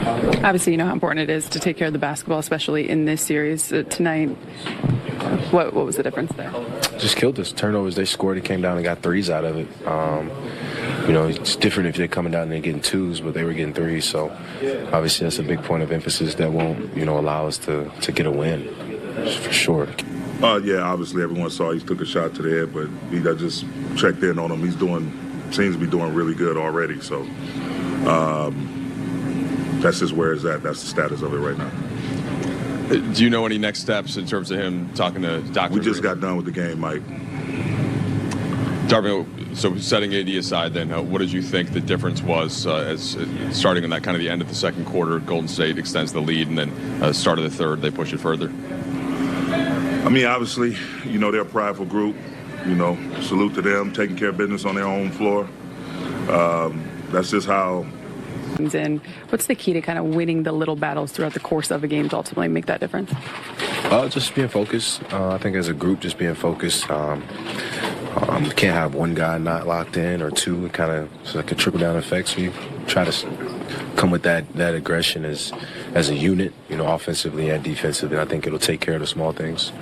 Obviously, you know how important it is to take care of the basketball, especially in this series. Tonight, what was the difference there? Just killed us. Turnovers, they scored. It came down and got threes out of it. It's different if they're coming down and they're getting twos, but they were getting threes. So obviously that's a big point of emphasis that won't, allow us to get a win, for sure. Yeah, obviously everyone saw he took a shot to the head, but I just checked in on him. Seems to be doing really good already. So that's just where it's at. That's the status of it right now. Do you know any next steps in terms of him talking to Dr. We just got done with the game, Mike. Darvin, so setting AD aside then, what did you think the difference was as starting on that kind of the end of the second quarter, Golden State extends the lead, and then start of the third, they push it further? I mean, obviously, they're a prideful group. Salute to them, taking care of business on their own floor. That's just how. And what's the key to kind of winning the little battles throughout the course of a game to ultimately make that difference? Just being focused. I think as a group, just being focused. Can't have one guy not locked in or two. It's like a trickle-down effect. So you try to come with that aggression as a unit, offensively and defensively. And I think it'll take care of the small things.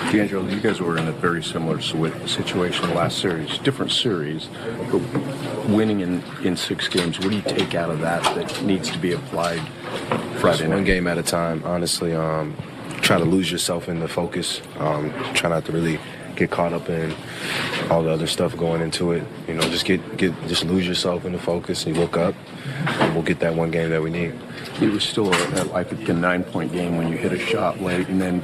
DAngelo, you guys were in a very similar situation last series, different series, but winning in 6 games. What do you take out of that needs to be applied Friday night? One game at a time, honestly. Try to lose yourself in the focus. Try not to really get caught up in all the other stuff going into it. Just lose yourself in the focus and you look up, and we'll get that one game that we need. It was still a 9-point game when you hit a shot late, and then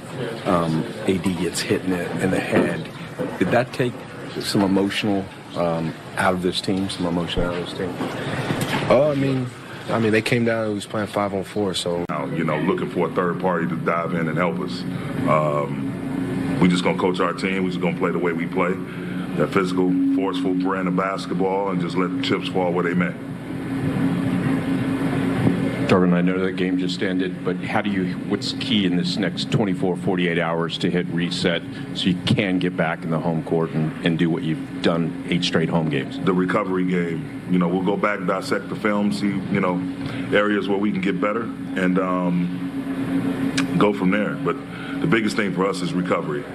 AD gets hit in the head. Did that take some emotional out of this team? I mean, they came down. It was playing 5-on-4, so looking for a third party to dive in and help us. We just gonna coach our team. We just gonna play the way we play, that physical, forceful brand of basketball, and just let the chips fall where they may. Darvin, I know the game just ended, but what's key in this next 24, 48 hours to hit reset so you can get back in the home court and do what you've done 8 straight home games? The recovery game. We'll go back and dissect the film, see, areas where we can get better, and go from there. But the biggest thing for us is recovery.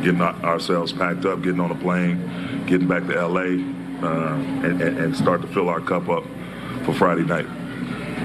Getting ourselves packed up, getting on a plane, getting back to L.A., and start to fill our cup up for Friday night.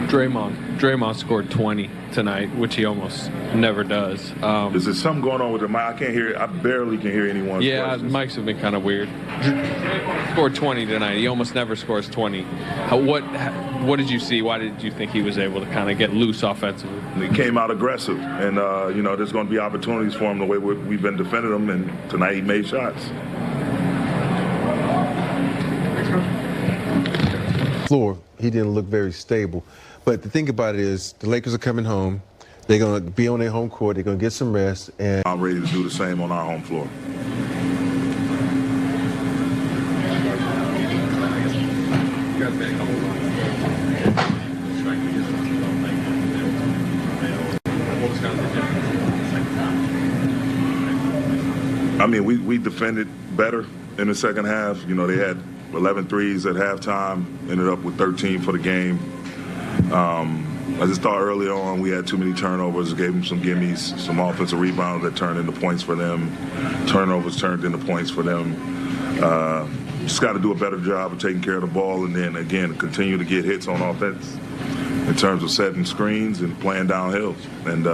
Draymond scored 20 tonight, which he almost never does. Is there something going on with the mic? I can't hear it. I barely can hear anyone. Yeah, the mics have been kind of weird. Draymond scored 20 tonight. He almost never scores 20. What did you see? Why did you think he was able to kind of get loose offensively? He came out aggressive, and there's going to be opportunities for him the way we've been defending him, and tonight he made shots. Floor, he didn't look very stable. But the thing about it is the Lakers are coming home. They're going to be on their home court. They're going to get some rest. And I'm ready to do the same on our home floor. I mean, we defended better in the second half. They had 11 threes at halftime, ended up with 13 for the game. I just thought early on we had too many turnovers, gave them some gimmies, some offensive rebounds that turned into points for them. Turnovers turned into points for them. Just got to do a better job of taking care of the ball, and then, again, continue to get hits on offense in terms of setting screens and playing downhill and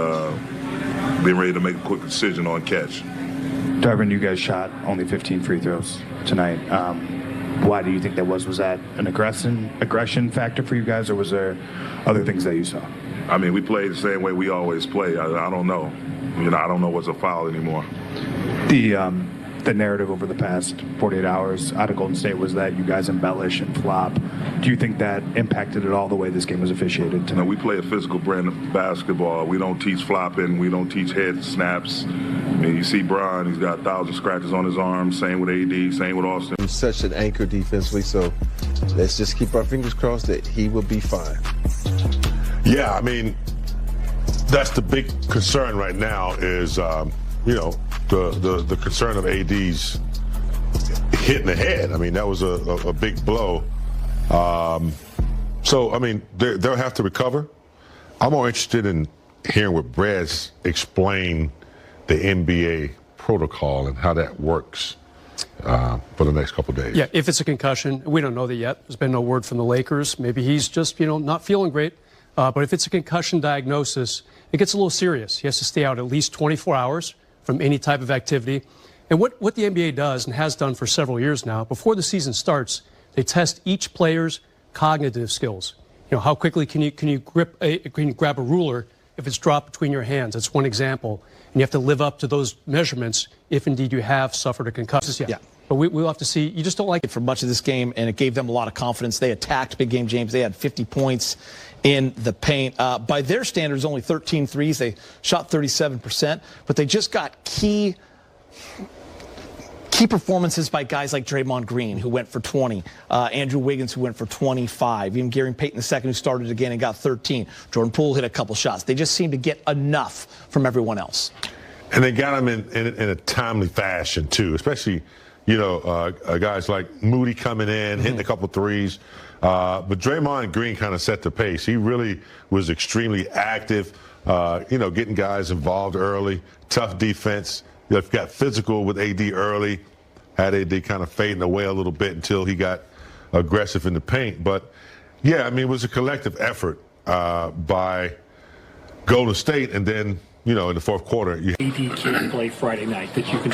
being ready to make a quick decision on catch. Darvin, you guys shot only 15 free throws tonight. Why do you think that was? Was that an aggression factor for you guys, or was there other things that you saw? I mean, we played the same way we always play. I don't know. I don't know what's a foul anymore. The narrative over the past 48 hours out of Golden State was that you guys embellish and flop. Do you think that impacted at all the way this game was officiated tonight? No, we play a physical brand of basketball. We don't teach flopping. We don't teach head snaps. I mean, you see Brian, he's got 1,000 scratches on his arms. Same with AD, same with Austin. He's such an anchor defensively, so let's just keep our fingers crossed that he will be fine. Yeah, I mean, that's the big concern right now is, the concern of AD's hitting the head. I mean, that was a big blow. So So, I mean, they'll have to recover. I'm more interested in hearing what Brad's explain the NBA protocol and how that works for the next couple of days. Yeah, if it's a concussion, we don't know that yet. There's been no word from the Lakers. Maybe he's just, not feeling great. But if it's a concussion diagnosis, it gets a little serious. He has to stay out at least 24 hours from any type of activity. And what the NBA does and has done for several years now, before the season starts, they test each player's cognitive skills. How quickly can you grab a ruler if it's dropped between your hands? That's one example. And you have to live up to those measurements if indeed you have suffered a concussion. Yeah. But we'll have to see. You just don't like it. For much of this game, and it gave them a lot of confidence. They attacked Big Game James. They had 50 points in the paint. By their standards, only 13 threes. They shot 37%, but they just got key performances by guys like Draymond Green, who went for 20, Andrew Wiggins, who went for 25, even Gary Payton II, who started again and got 13. Jordan Poole hit a couple shots. They just seemed to get enough from everyone else. And they got him in a timely fashion, too, especially, guys like Moody coming in, hitting a couple threes. But Draymond Green kind of set the pace. He really was extremely active, getting guys involved early, tough defense. Got physical with AD early, had AD kind of fading away a little bit until he got aggressive in the paint. But, yeah, I mean, it was a collective effort by Golden State. And then, in the fourth quarter, AD can't play Friday night, that you can